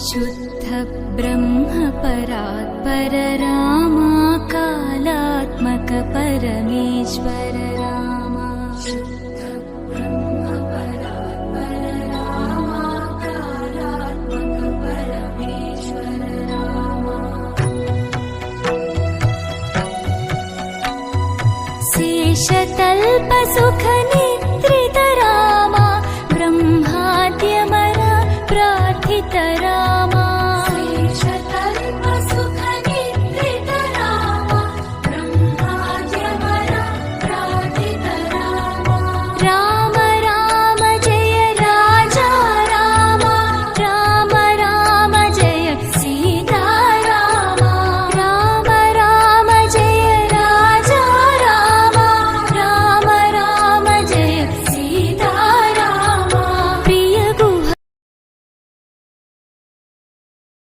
शुद्ध ब्रह्म परात्पर रामा कालात्मक परमेश्वर रामा शुद्ध ब्रह्म परात्पर रामा कालात्मक परमेश्वर रामा शेषतल्प सुख